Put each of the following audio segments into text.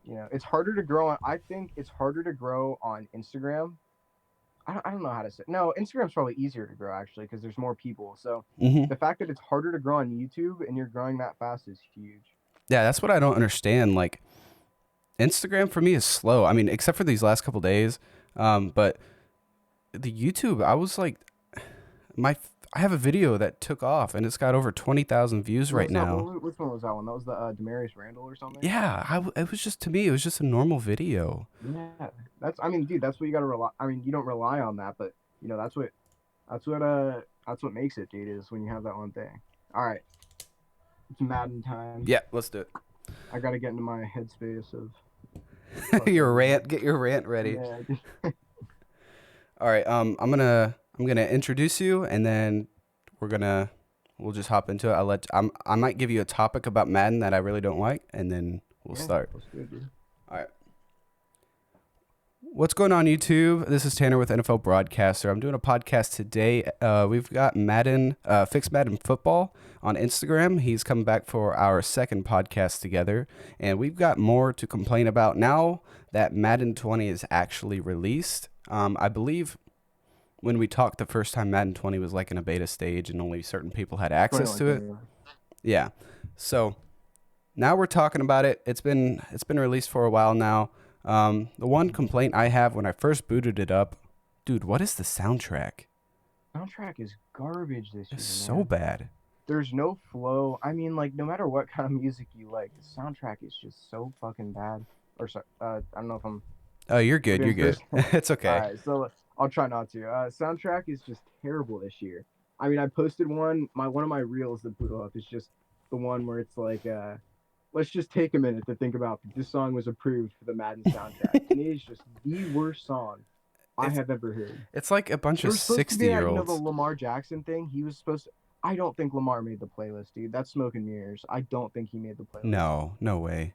It's harder to grow on. I think it's harder to grow on Instagram. I don't know how to say. No, Instagram's probably easier to grow actually because there's more people. So Hmm. the fact that it's harder to grow on YouTube and you're growing that fast is huge. Yeah, that's what I don't understand. Like Instagram for me is slow. I mean, except for these last couple days. But the YouTube, I was like, my I have a video that took off and it's got over 20,000 views What right was that? now. Which one was that one? That was the Demarius Randall or something. Yeah, it was just to me, it was just a normal video. Yeah, that's. I mean, dude, that's what you got to rely. I mean, you don't rely on that, but that's what makes it, dude. Is when you have that one thing. All right, it's Madden time. Yeah, let's do I got to get into my headspace of it. Your fucking. rant, get your rant ready. Yeah, All right, I'm gonna introduce you, and then we'll just hop into it. I might give you a topic about Madden that I really don't like, and then we'll yeah. start. Let's do it, dude. All right. What's going on, YouTube? This is Tanner with NFL Broadcaster. I'm doing a podcast today. We've got Fix Madden Football on Instagram. He's coming back for our second podcast together, and we've got more to complain about now that Madden 20 is actually released. I believe when we talked the first time, Madden 20 was like in a beta stage, and only certain people had access 21 to it. game. Yeah. So now we're talking about it. It's been released for a while now. The one complaint I have when I first booted it up, dude, what is the soundtrack? Soundtrack is garbage this It's year, so man. bad. There's no flow. I mean, like, no matter what kind of music you like, the soundtrack is just so fucking bad. Or so, I don't know if I'm Oh, you're good. You're being good. cursed. It's All okay. right, so I'll try not to. Soundtrack is just terrible this year. I mean, I posted one of my reels that blew up is just the one where it's like, let's just take a minute to think about that this song was approved for the Madden soundtrack, and it is just the worst song I It's have ever heard. it's like a bunch There of was supposed to be 60 that, year the olds. Lamar Jackson thing. He was supposed to. I don't think Lamar made the playlist, dude. That's smoke and mirrors. I don't think he made the playlist. No, no way.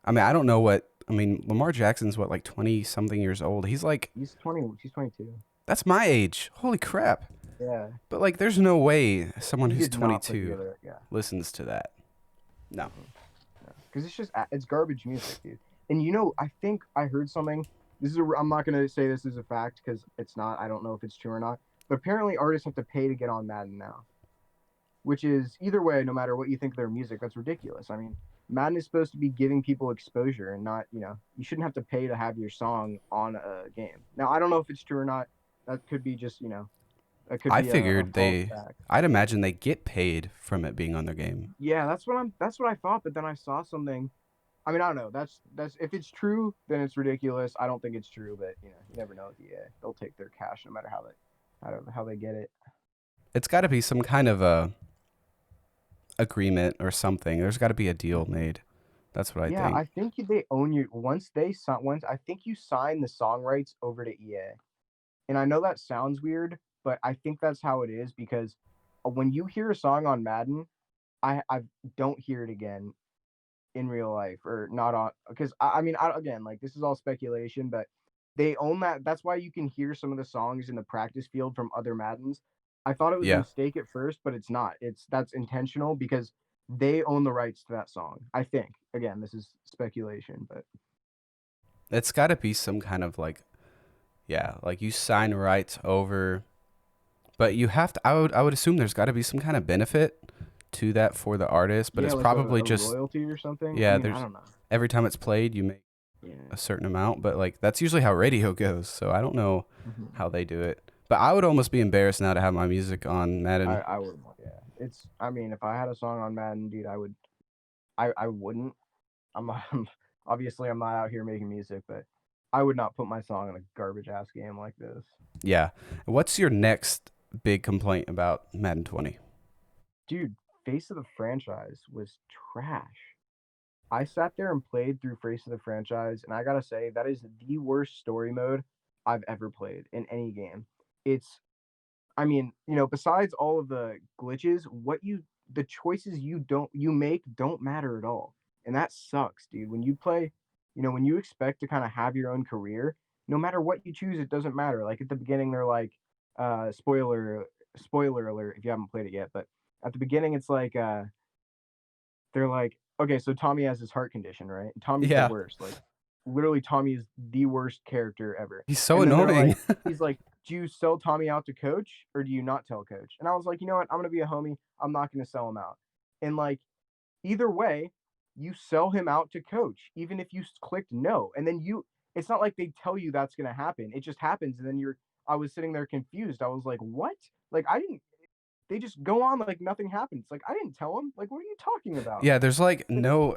I mean, I don't know what. I mean, Lamar Jackson's what, like 20 something years old. He's like, He's 20. He's 22. that's my age. Holy crap. Yeah, But like, there's no way someone he who's did not put 22 together. Yeah, listens to that. No. because it's garbage music, dude. And I think I heard something. I'm not gonna say this is a fact because it's not. I don't know if it's true or not. But apparently, artists have to pay to get on Madden now, which is either way. No matter what you think of their music, that's ridiculous. I mean, Madden is supposed to be giving people exposure and not, you shouldn't have to pay to have your song on a game. Now, I don't know if it's true or not. That could be just, that could I be a figured false fact. I'd imagine they get paid from it being on their game. Yeah, that's what I thought, but then I saw something. I mean, I don't know. That's if it's true, then it's ridiculous. I don't think it's true, but you never know with EA. They'll take their cash no matter how they get it. It's got to be some kind of a agreement or something. There's got to be a deal Mhm. made. That's what I Yeah, think. I think they own you once I think you sign the song rights over to EA. And I know that sounds weird, but I think that's how it is because when you hear a song on Madden, I don't hear it again in real life or not on because I mean again, like, this is all speculation, but they own that. That's why you can hear some of the songs in the practice field from other Maddens. I thought it was a Yeah. mistake at first, but it's not. That's intentional because they own the rights to that song. I think. Again, this is speculation, but It's got to be some kind of like, yeah, like you sign rights over, but you have to, I would assume there's got to be some kind of benefit to that for the artist, but yeah, it's like probably a just, royalty or something. I yeah, mean, I there's don't know. every time it's played, you make a Yeah. certain amount, but like that's usually how radio goes. So I don't know Hmm. how they do it. But I would almost be embarrassed now to have my music on I Madden. I would. Yeah. It's. I mean, if I had a song on Madden, dude, I would. I wouldn't. I'm not, obviously I'm not out here making music, but I would not put my song in a garbage ass game like this. Yeah. What's your next big complaint about Madden 20? Dude, Face of the Franchise was trash. I sat there and played through Face of the Franchise, and I gotta say that is the worst story mode I've ever played in any game. It's, I mean, besides all of the glitches, the choices you make don't matter at all, and that sucks, dude. When you play, when you expect to kind of have your own career, no matter what you choose, it doesn't matter. Like at the beginning, they're like, spoiler alert if you haven't played it yet, but at the beginning, it's like, they're like, okay, so Tommy has his heart condition, right? Tommy's the Yeah, worst. Like, literally, Tommy is the worst character ever. he's so And then they're annoying. like, he's like, do you sell Tommy out to coach or do you not tell coach? And I was like, you know what? I'm gonna be a homie. I'm not gonna sell him out. And like, either way, you sell him out to coach, even if you clicked no. And then it's not like they tell you that's gonna happen. It just happens, and then I was sitting there confused. I was like, what? Like, I didn't. They just go on like nothing happens. Like, I didn't tell him. Like, what are you talking about? Yeah, there's like Like, no.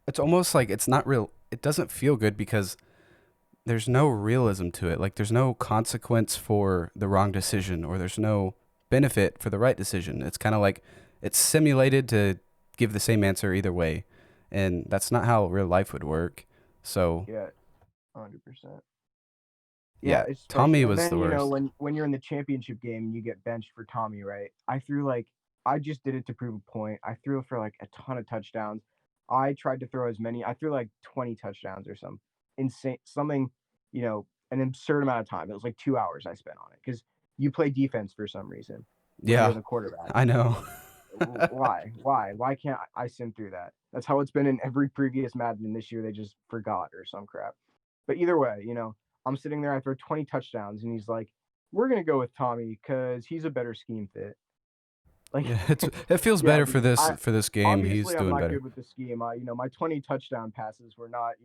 It's almost like it's not real. It doesn't feel good because there's no realism to it. Like there's no consequence for the wrong decision, or there's no benefit for the right decision. It's kind of like it's simulated to give the same answer either way, and that's not how real life would work. So yeah, 100%. Yeah, yeah, it's Tommy frustrating. And was the then, worst. when you're in the championship game and you get benched for Tommy, right? I just did it to prove a point. I threw for like a ton of touchdowns. I tried to throw as many. I threw like 20 touchdowns or some insane something, an absurd amount of time. It was like 2 hours I spent on it because you play defense for some reason when you're Yeah, the quarterback. I know. Why? Why can't I sim through that? That's how it's been in every previous Madden. And this year they just forgot or some crap. But either way, I'm sitting there. I throw 20 touchdowns, and he's like, "We're gonna go with Tommy because he's a better scheme fit." Like, Yeah, it feels yeah, better dude. for this game. He's Obviously I'm doing not better. good with the scheme. My 20 touchdown passes were not,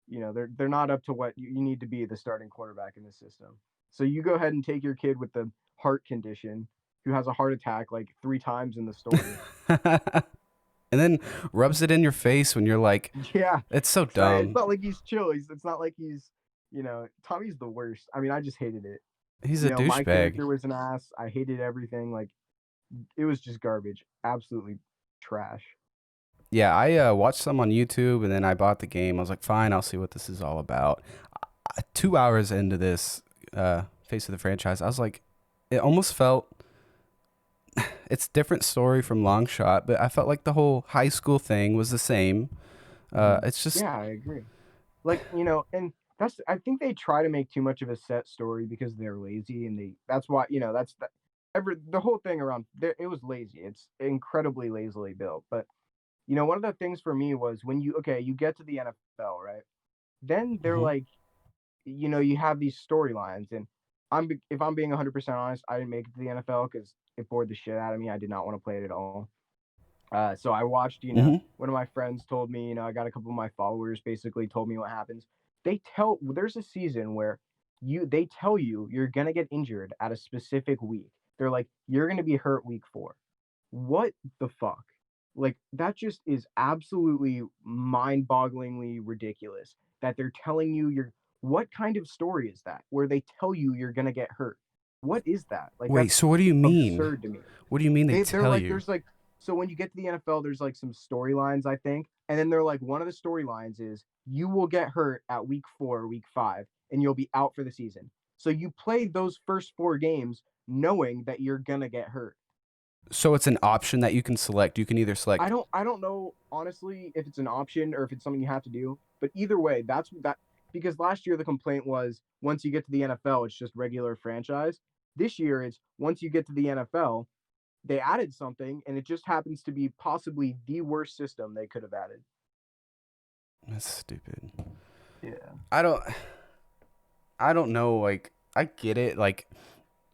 they're not up to what you need to be the starting quarterback in the system. So you go ahead and take your kid with the heart condition who has a heart attack like 3 times in the story. And then rubs it in your face when you're like, Yeah, it's so it's dumb. not like he's chill. It's not like he's, Tommy's the worst. I mean, I just hated it. He's a My douchebag. character was an ass. I hated everything. Like, it was just garbage. Absolutely trash. Yeah, I watched some on YouTube and then I bought the game. I was like, fine, I'll see what this is all about. 2 hours into this face of the franchise, I was like, it almost felt it's different story from Long Shot, but I felt like the whole high school thing was the same. It's just Yeah, I agree. Like, and I think they try to make too much of a set story because they're lazy, and that's why, the whole thing around there, it was lazy. It's incredibly lazily built. But, one of the things for me was when you get to the NFL, right? Then they're Mhm. like, you have these storylines, and if I'm being 100% honest, I didn't make it to the NFL because it bored the shit out of me. I did not want to play it at all. So I watched, Mhm. one of my friends told me, I got a couple of my followers basically told me what happens. There's a season where they tell you you're going to get injured at a specific week. They're like, you're going to be hurt week 4. What the fuck? Like, that just is absolutely mind-bogglingly ridiculous that they're telling you what kind of story is that where they tell you you're going to get hurt? What is that? Like, Wait, that's so what do you mean? absurd to me. What do you mean they They're tell like, you? there's like, so when you get to the NFL, there's like some storylines, I think, and then they're like, one of the storylines is you will get hurt at week 4, week 5, and you'll be out for the season. So you play those first 4 games knowing that you're gonna get hurt. So it's an option that you can select. You can either select. I don't know honestly if it's an option or if it's something you have to do, but either way, that's that because last year the complaint was once you get to the NFL, it's just regular franchise. This year it's once you get to the NFL, they added something, and it just happens to be possibly the worst system they could have added. That's stupid. Yeah. I don't. I don't know. Like I get it. Like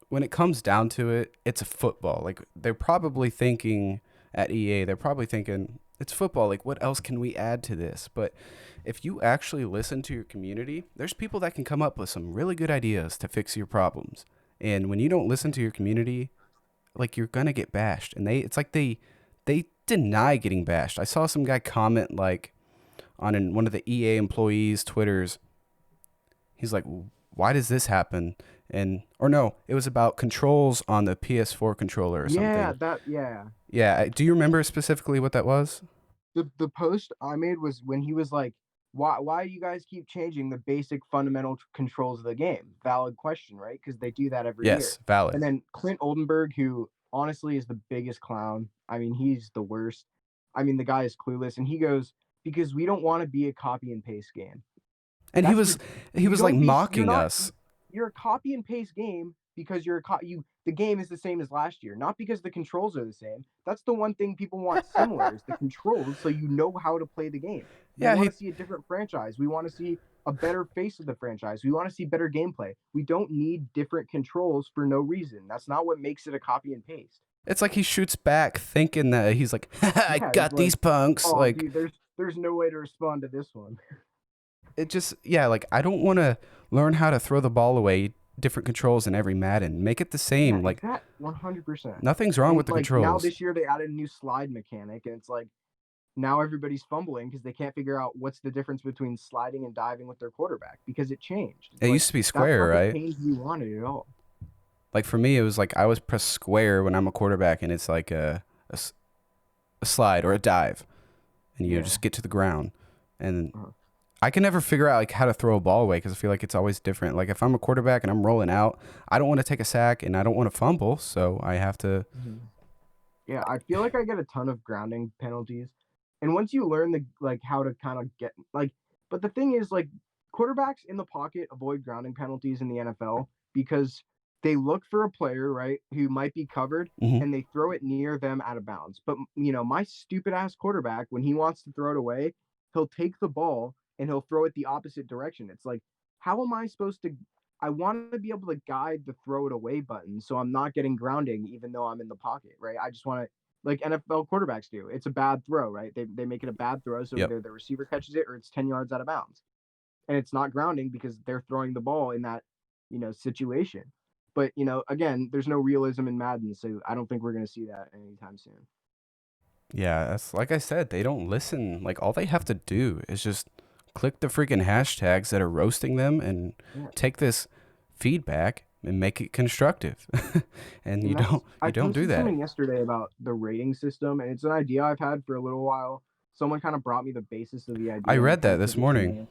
when it comes down to it, it's a football. Like they're probably thinking at EA, they're probably thinking it's football. Like what else can we add to this? But if you actually listen to your community, there's people that can come up with some really good ideas to fix your problems. And when you don't listen to your community, like you're gonna get bashed. And it's like they deny getting bashed. I saw some guy comment like on one of the EA employees' Twitters. He's like, why does this happen? And or no, it was about controls on the PS4 controller or Yeah, something. yeah. Yeah, do you remember specifically what that was? The post I made was when he was like, why do you guys keep changing the basic fundamental controls of the game? Valid question, right? Because they do that every year. Yes, valid. And then Clint Oldenburg, who honestly is the biggest clown. I mean, he's the worst. I mean, the guy is clueless, and he goes, because we don't want to be a copy and paste game. And That's he was like you're mocking not us. you're a copy and paste game because the game is the same as last year, not because the controls are the same. That's the one thing people want similar is the controls, so you know how to play the game. We Yeah, want to see a different franchise. We want to see a better face of the franchise. We want to see better gameplay. We don't need different controls for no reason. That's not what makes it a copy and paste. it's like he shoots back thinking that he's like, I Yeah, it's got like, these punks. oh, Like, dude, there's no way to respond to this one. it just, yeah, like, I don't want to learn how to throw the ball away, different controls in every Madden. Make it the Yeah, same. Like, exact 100%. nothing's wrong And with the like now controls. this year they added a new slide mechanic, and it's like now everybody's fumbling because they can't figure out what's the difference between sliding and diving with their quarterback because it changed. It's It like used to be that's square, not the right? change we wanted at all. Like, for me, it was like I was press square when I'm a quarterback, and it's like a slide or a dive, and you Yeah. just get to the ground. And Uh-huh. I can never figure out like how to throw a ball away because I feel like it's always different. Like if I'm a quarterback and I'm rolling out, I don't want to take a sack and I don't want to fumble, so I have to. Yeah, I feel like I get a ton of grounding penalties. And once you learn the like how to kind of get like but the thing is like quarterbacks in the pocket avoid grounding penalties in the NFL because they look for a player, right, who might be covered Mhm. and they throw it near them out of bounds. But my stupid ass quarterback when he wants to throw it away, he'll take the ball and he'll throw it the opposite direction. It's like how am I supposed to I want to be able to guide the throw it away button so I'm not getting grounding even though I'm in the pocket, right? I just want to like NFL quarterbacks do. It's a bad throw, right? They make it a bad throw, so Yep. either the receiver catches it or it's 10 yards out of bounds. And it's not grounding because they're throwing the ball in that, situation. But, again, there's no realism in Madden, so I don't think we're going to see that anytime soon. Yeah, that's like I said, they don't listen. Like all they have to do is just click the freaking hashtags that are roasting them and Yeah. take this feedback and make it constructive. And And that's you I don't do posted that. something yesterday about the rating system, and it's an idea I've had for a little while. Someone kind of brought me the basis of the I idea, and I read kind that of this took it from morning. there.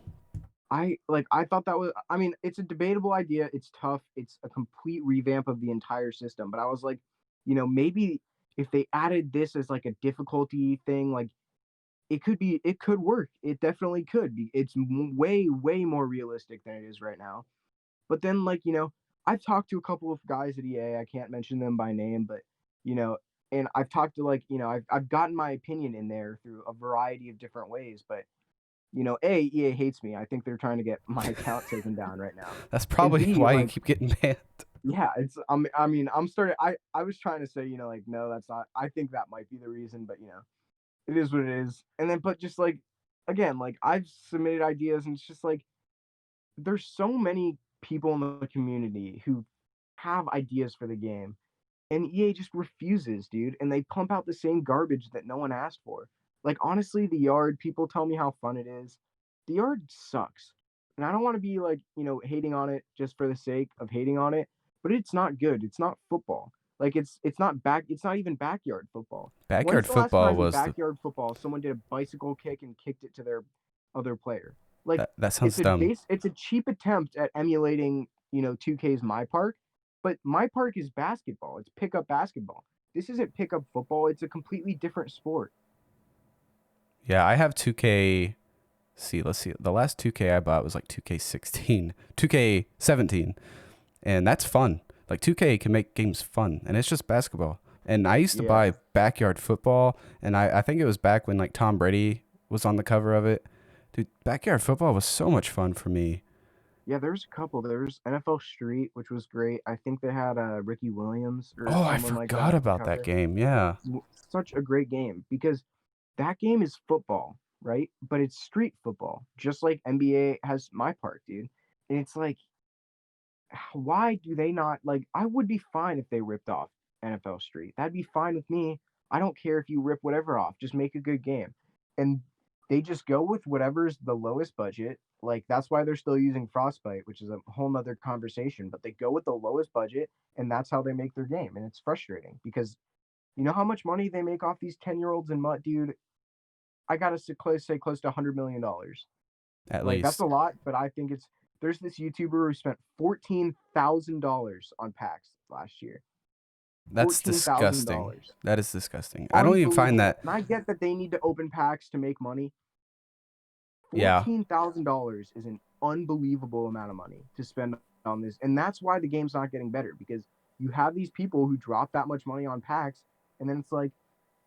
I thought that was I mean, it's a debatable idea. It's tough. It's a complete revamp of the entire system. But I was like, maybe if they added this as like a difficulty thing, like it could work. It definitely could be. It's way, way more realistic than it is right now. But then like, I've talked to a couple of guys at EA. I can't mention them by name, but you know, and I've talked to like, I've gotten my opinion in there through a variety of different ways, but EA hates me. I think they're trying to get my account taken down right now. That's And probably B, why you like, keep getting banned. yeah, I mean, I'm starting. I was trying to say, like, no, that's not. I think that might be the reason, but it is what it is. And then, but just like, again, like I've submitted ideas, and it's just like there's so many people in the community who have ideas for the game, and EA just refuses, dude. And they pump out the same garbage that no one asked for. Like honestly, the yard. People tell me how fun it is. The yard sucks, and I don't want to be like hating on it just for the sake of hating on it. But it's not good. It's not football. Like it's not back. It's not even backyard football. When's Backyard the last football time in was the backyard football someone did a bicycle kick and kicked it to their other player? Like that sounds dumb. it's a cheap attempt at emulating 2K's My Park, but My Park is basketball. It's pickup basketball. This isn't pickup football. It's a completely different sport. Yeah, I have 2K. See, let's see. The last 2K I bought was like 2K16, 2K17, and that's fun. Like 2K can make games fun, and it's just basketball. And I used to Yeah. buy backyard football, and I think it was back when like Tom Brady was on the cover of it. Dude, backyard football was so much fun for me. Yeah, there's a couple. There's NFL Street, which was great. I think they had Ricky Williams or Oh, I someone like forgot that on the about that cover. game. Yeah. Such a great game because that game is football, right? But it's street football, just like NBA has My Park, dude. And it's like, why do they not like? I would be fine if they ripped off NFL Street. That'd be fine with me. I don't care if you rip whatever off. Just make a good game. And they just go with whatever's the lowest budget. Like that's why they're still using Frostbite, which is a whole nother conversation. But they go with the lowest budget, and that's how they make their game. And it's frustrating because you know how much money they make off these 10-year-olds in MUT, dude. I gotta say close to $100 million. At Like that's a least. lot, but I think there's this YouTuber who spent $14,000 on packs last year. That's Fourteen thousand disgusting. dollars, That is disgusting. I don't even find unbelievable. that. And I get that they need to open packs to make money. Yeah. $14,000 is an unbelievable amount of money to spend on this, and that's why the game's not getting better because you have these people who drop that much money on packs, and then it's like,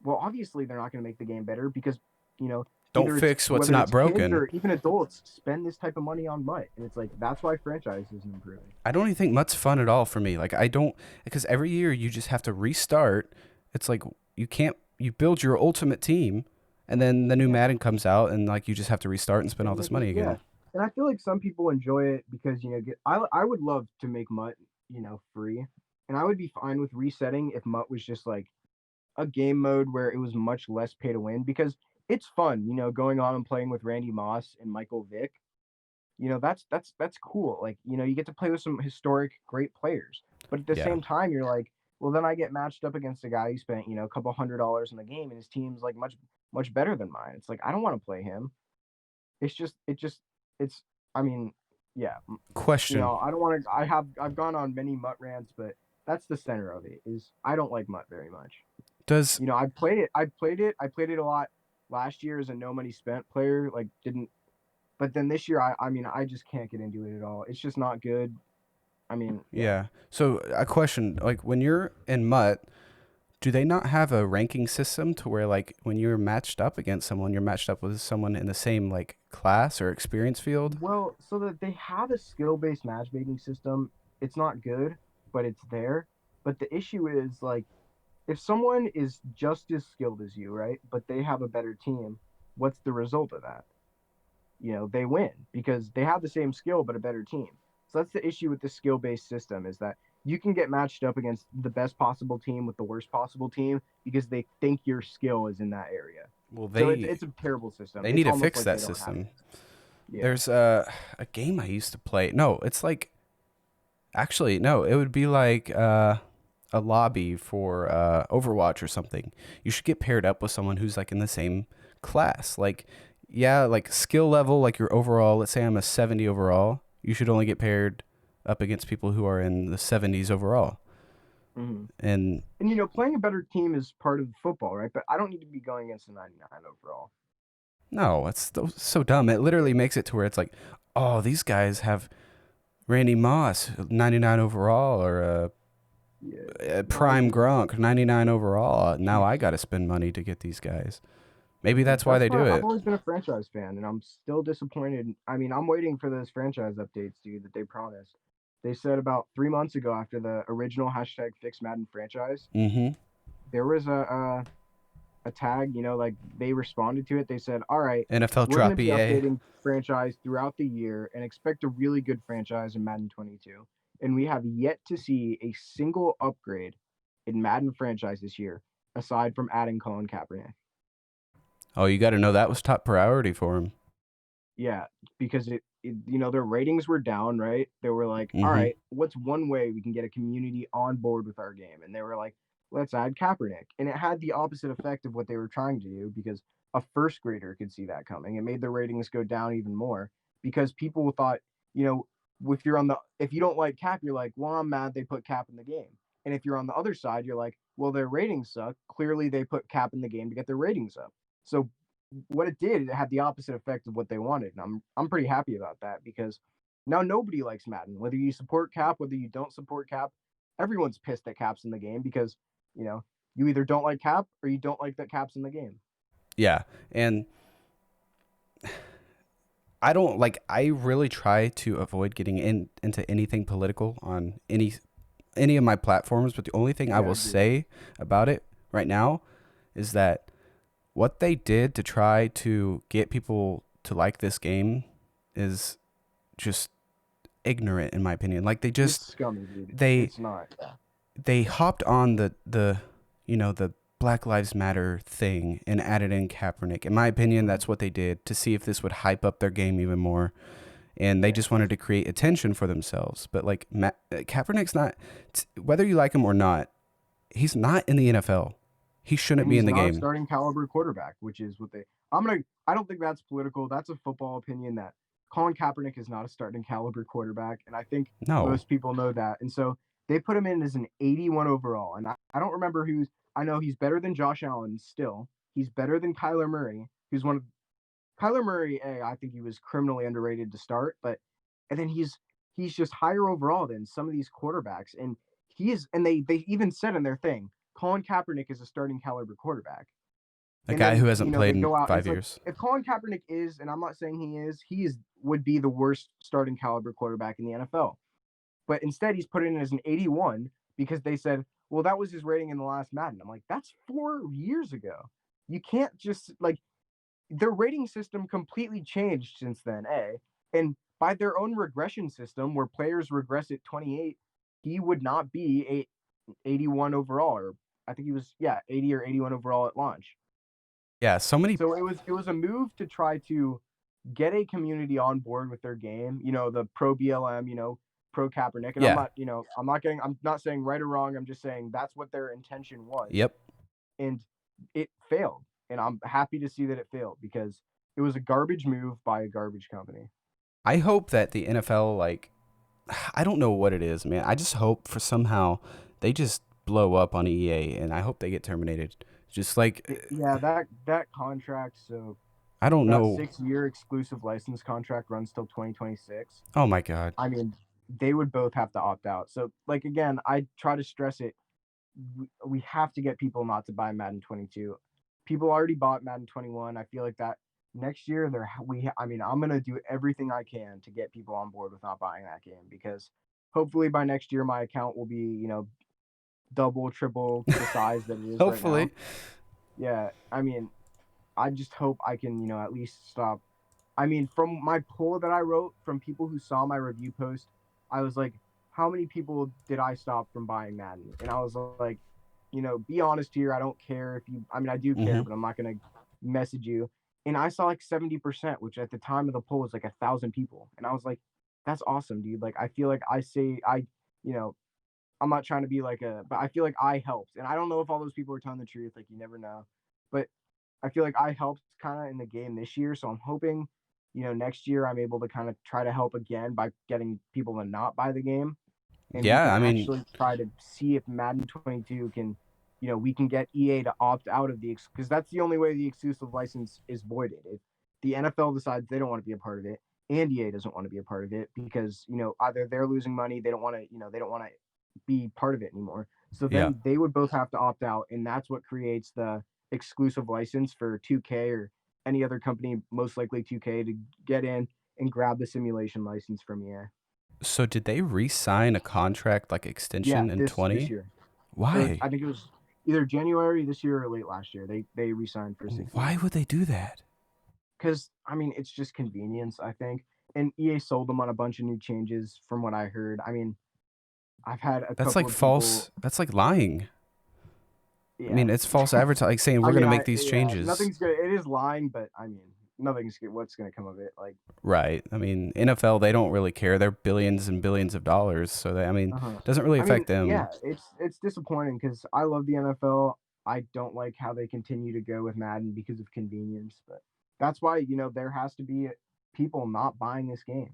well, obviously they're not going to make the game better because you know Don't either it's fix what's whether not it's kids broken. or even adults spend this type of money on MUT, and it's like that's why franchise isn't improving. I don't even think MUT's fun at all for me. Like I don't, because every year you just have to restart. It's like you can't, you build your ultimate team, and then the new Yeah, Madden comes out, and like you just have to restart and spend all and this make it money yeah. again. And I feel like some people enjoy it because I would love to make MUT free, and I would be fine with resetting if MUT was just like a game mode where it was much less pay to win because it's fun, going on and playing with Randy Moss and Michael Vick. That's cool. Like, you get to play with some historic great players. But at the Yeah. same time, you're like, well, then I get matched up against a guy who spent, a couple $100 in the game and his team's like much better than mine. It's like I don't want to play him. It's I mean, yeah, Question: I don't want to I've gone on many MUT rants, but that's the center of it is I don't like MUT very much. Does I played it a lot last year as a no money spent player, like didn't but then this year I just can't get into it at all. It's just not good. I mean, yeah. yeah? So a question: like when you're in MUT, do they not have a ranking system to where like when you're matched up against someone, you're matched up with someone in the same like class or experience field? Well, so that they have a skill-based matchmaking system. It's not good, but it's there. But the issue is like if someone is just as skilled as you, right? But they have a better team, what's the result of that? They win because they have the same skill but a better team. So that's the issue with the skill based system is that you can get matched up against the best possible team with the worst possible team because they think your skill is in that area. Well, So it's a terrible system. they need It's to almost fix like they that don't have system. it. Yeah. There's a game I used to play. No, it's like actually no, it would be like a lobby for Overwatch or something. You should get paired up with someone who's like in the same class. Like yeah, like skill level, like your overall. Let's say I'm a 70 overall. You should only get paired up against people who are in the 70s overall. Hmm. And And playing a better team is part of football, right? But I don't need to be going against a 99 overall. no, it's so dumb. It literally makes it to where it's like, oh, these guys have Randy Moss 99 overall or Yeah. No, I Prime agree. Gronk 99 overall. Now I Jeez. got to spend money to get these guys. Maybe Yeah, that's why that's they do why I've it. always been a franchise fan, and I'm still disappointed. I mean, I'm waiting for those franchise updates, dude, that they promised. They said about 3 months ago, after the original hashtag FixMaddenFranchise, Mm-hmm. there was a tag. Like they responded to it. They said, "All right, NFL we're going to drop be EA. updating franchise throughout the year, and expect a really good franchise in Madden 22." And we have yet to see a single upgrade in Madden franchise this year, aside from adding Colin Kaepernick. Oh, you got to know that was top priority for him. Yeah, because their ratings were down, right? They were like, all Mm-hmm. right, what's one way we can get a community on board with our game? And they were like, let's add Kaepernick. And it had the opposite effect of what they were trying to do because a first grader could see that coming. It made the ratings go down even more because people thought, you know, if you don't like Cap, you're like, well, I'm mad they put Cap in the game. And if you're on the other side, you're like, well, their ratings suck. Clearly, they put Cap in the game to get their ratings up. So what it did, it had the opposite effect of what they wanted. And I'm pretty happy about that because now nobody likes Madden. Whether you support Cap, whether you don't support Cap, everyone's pissed that Cap's in the game because, you know, you either don't like Cap or you don't like that Cap's in the game. Yeah, and I don't like. I really try to avoid getting into anything political on any of my platforms. But the only thing I Yeah, I will agree. say about it right now is that what they did to try to get people to like this game is just ignorant in my opinion. Like It's scummy, dude. they It's not. Yeah. they hopped on the Black Lives Matter thing and added in Kaepernick. In my opinion, Mhm. that's what they did to see if this would hype up their game even more. And they Yeah. just wanted to create attention for themselves. But like Kaepernick's not, whether you like him or not, he's not in the NFL. He shouldn't And be in he's the not a game. starting caliber quarterback, which is what they. I don't think that's political. That's a football opinion that Colin Kaepernick is not a starting caliber quarterback, and I think No. most people know that. And so they put him in as an 81 overall, and I don't remember who's. I know he's better than Josh Allen still. He's better than Kyler Murray, who's one of Kyler Murray. I think he was criminally underrated to start, but and then he's just higher overall than some of these quarterbacks. And they even said in their thing, Colin Kaepernick is a starting caliber quarterback. A And guy then, who hasn't they played in go out and it's 5 like, years. if Colin Kaepernick is, and I'm not saying he would be the worst starting caliber quarterback in the NFL. But instead he's put in as an 81 because they said, well, that was his rating in the last Madden. I'm like, that's 4 years ago. You can't just like their rating system completely changed since then, and by their own regression system where players regress at 28, he would not be 81 overall, or I think he was 80 or 81 overall at launch. Yeah, so many. So it was a move to try to get a community on board with their game. The pro BLM, pro Kaepernick, and Yeah. I'm not saying right or wrong. I'm just saying that's what their intention was. Yep. And it failed. And I'm happy to see that it failed because it was a garbage move by a garbage company. I hope that the NFL, like, I don't know what it is, man. I just hope for somehow they just blow up on EA, and I hope they get terminated. Just like, That contract. So I don't that know. 6-year exclusive license contract runs till 2026. Oh my God. I mean, they would both have to opt out. So, like, again, I try to stress it. We have to get people not to buy Madden 22. People already bought Madden 21. I feel like that next year I'm going to do everything I can to get people on board with not buying that game, because hopefully by next year my account will be, double, triple the size that it is Hopefully. right now. Yeah, I mean, I just hope I can, at least stop. I mean, from my poll that I wrote, from people who saw my review post, I was like, how many people did I stop from buying Madden? And I was like, be honest here. I don't care if you, I mean, I do care, but I'm not going to message you. And I saw like 70%, which at the time of the poll was like 1,000 people. And I was like, that's awesome, dude. Like, I feel like you know, I'm not trying to be but I feel like I helped. And I don't know if all those people are telling the truth. Like, you never know. But I feel like I helped kind of in the game this year. So I'm hoping, next year I'm able to kind of try to help again by getting people to not buy the game. And we can actually try to see if Madden 22 can, we can get EA to opt out of because that's the only way the exclusive license is voided. If the NFL decides they don't want to be a part of it, and EA doesn't want to be a part of it because, either they're losing money, they don't want to be part of it anymore. So then they would both have to opt out, and that's what creates the exclusive license for 2K or any other company, most likely 2K, to get in and grab the simulation license from EA. So did they re-sign a contract like extension in 20? This year. Why? I think it was either January this year or late last year. They re-signed for 6 Why would they do that? Because, I mean, it's just convenience, I think. And EA sold them on a bunch of new changes from what I heard. I mean, I've had a That's couple like of false. people, That's like lying. yeah. I mean, it's false advertising, like saying we're going to make these changes. Nothing's good. It is lying, but I mean, nothing's good. What's going to come of it? Like, right. I mean, NFL, they don't really care. They're billions and billions of dollars. So it doesn't really affect them. Yeah, it's disappointing because I love the NFL. I don't like how they continue to go with Madden because of convenience, but that's why, there has to be people not buying this game.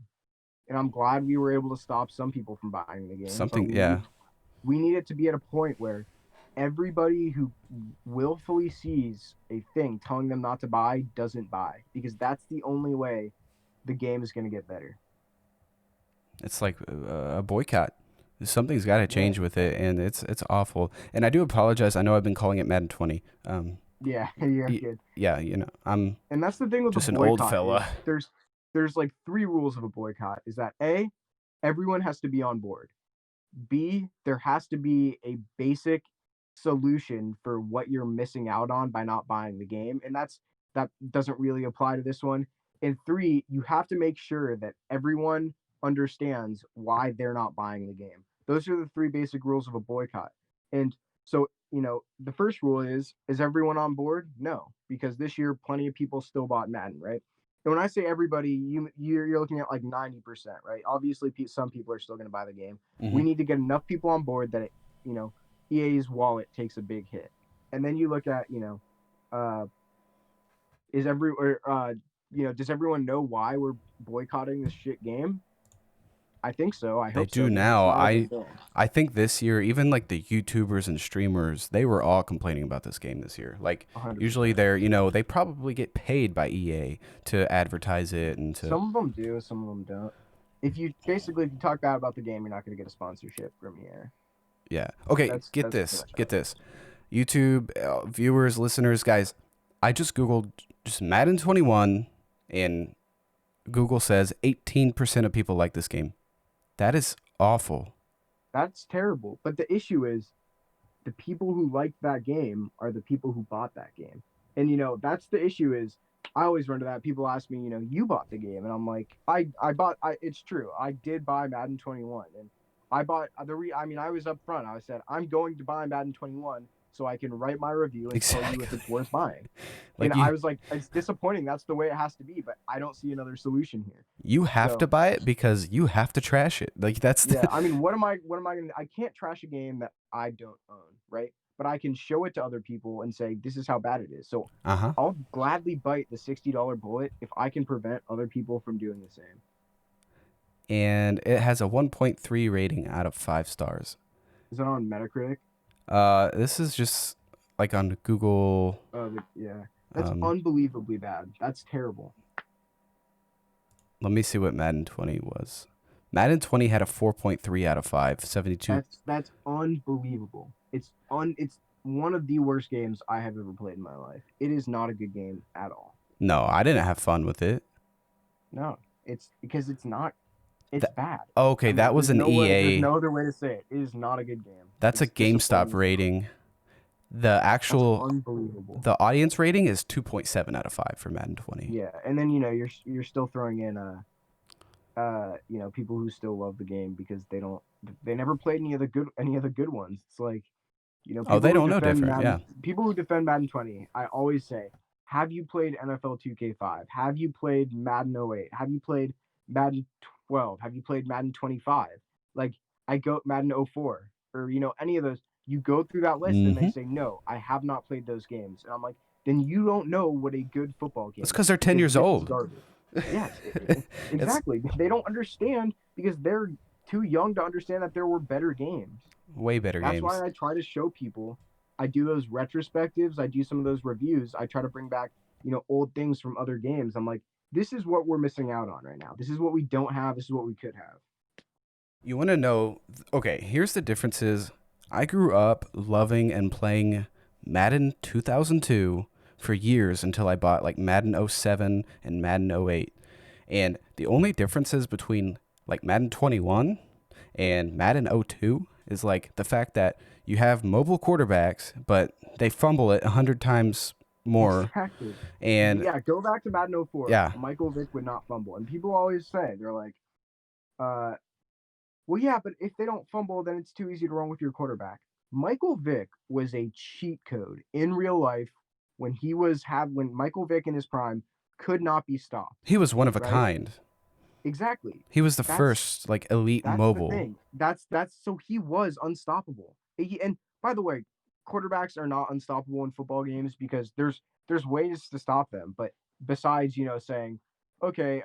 And I'm glad we were able to stop some people from buying the game. We need it to be at a point where everybody who willfully sees a thing telling them not to buy doesn't buy, because that's the only way the game is going to get better. It's like a boycott. Something's got to change with it, and it's awful. And I do apologize. I know I've been calling it Madden 20. Yeah, you're good. Yeah, I'm. And that's the thing with just an old fella. There's like 3 rules of a boycott. Is that A, everyone has to be on board. B, there has to be a basic solution for what you're missing out on by not buying the game, and that doesn't really apply to this one. And 3, you have to make sure that everyone understands why they're not buying the game. Those are the 3 basic rules of a boycott. And so, the first rule is everyone on board? No, because this year plenty of people still bought Madden, right? And when I say everybody, you're looking at like 90%, right? Obviously, some people are still going to buy the game. Mm-hmm. We need to get enough people on board that EA's wallet takes a big hit. And then you look at, does everyone know why we're boycotting this shit game? I think so. I hope they do now. I think this year, even like the YouTubers and streamers, they were all complaining about this game this year. Like 100%. Usually they probably get paid by EA to advertise it and to. Some of them do, some of them don't. if you talk bad about the game, you're not going to get a sponsorship from here. Yeah. Okay, That's get pretty this. much Get how it this. YouTube viewers, listeners, guys, I just Googled just Madden 21, and Google says 18% of people like this game. That is awful. That's terrible. But the issue is the people who liked that game are the people who bought that game. And that's the issue is I always run to that. People ask me, you bought the game, and I'm like, I bought. It's true. I did buy Madden 21, and I bought I mean, I was upfront. I said I'm going to buy Madden 21 so I can write my review and tell you if Exactly. it's worth buying. And Like I was like, it's disappointing. That's the way it has to be, but I don't see another solution here. you have to So buy it because you have to trash it. Like that's yeah, the I mean, what am I gonna? I can't trash a game that I don't own, right? But I can show it to other people and say this is how bad it is. So uh-huh. I'll gladly bite the $60 bullet if I can prevent other people from doing the same. And it has a 1.3 rating out of 5 stars. Is that on Metacritic? This is just like on Google. Yeah, that's Um, unbelievably bad. That's terrible. Let me see what Madden 20 was. Madden 20 had a 4.3 out of 5, 72. That's unbelievable. It's one of the worst games I have ever played in my life. It is not a good game at all. No, I didn't have fun with it. No, it's because it's not. It's bad. Okay, I mean, that was an there's EA. no other way to say it. It is not a good game. That's a It's GameStop disappointing. rating. The That's actual unbelievable. the audience rating is 2.7 out of 5 for Madden 20. Yeah, and then you're still throwing in people who still love the game because they never played any of the good ones. It's like Oh, they don't know different. Yeah. People who defend Madden 20. I always say, have you played NFL 2K5? Have you played Madden 08? Have you played Madden 12? Have you played Madden 25? Like I go Madden 04 or any of those. You go through that list and they Mhm. say, no, I have not played those games, and I'm like, then you don't know what a good football game It's is cuz they're 10 because years this is old. garbage. Yes, It's exactly. They don't understand because they're too young to understand that there were better games. way better That's why games. I try to show people. I do those retrospectives. I do some of those reviews. I try to bring back, old things from other games. I'm like, this is what we're missing out on right now. This is what we don't have. This is what we could have. You want to know, okay, here's the differences. I grew up loving and playing Madden 2002 for years until I bought like Madden 07 and Madden 08. And the only differences between like Madden 21 and Madden 02 is like the fact that you have mobile quarterbacks, but they fumble it 100 times more. Exactly. And Yeah, go back to Madden 04. yeah, Michael Vick would not fumble. And people always say, they're like, uh, well, yeah, but if they don't fumble, then it's too easy to run with your quarterback. Michael Vick was a cheat code in real life when Michael Vick in his prime could not be stopped, he was one of a right? kind. Exactly. He was the That's first like elite that's the mobile. thing. That's so he was unstoppable. And by the way, quarterbacks are not unstoppable in football games because there's ways to stop them. But besides, saying, okay,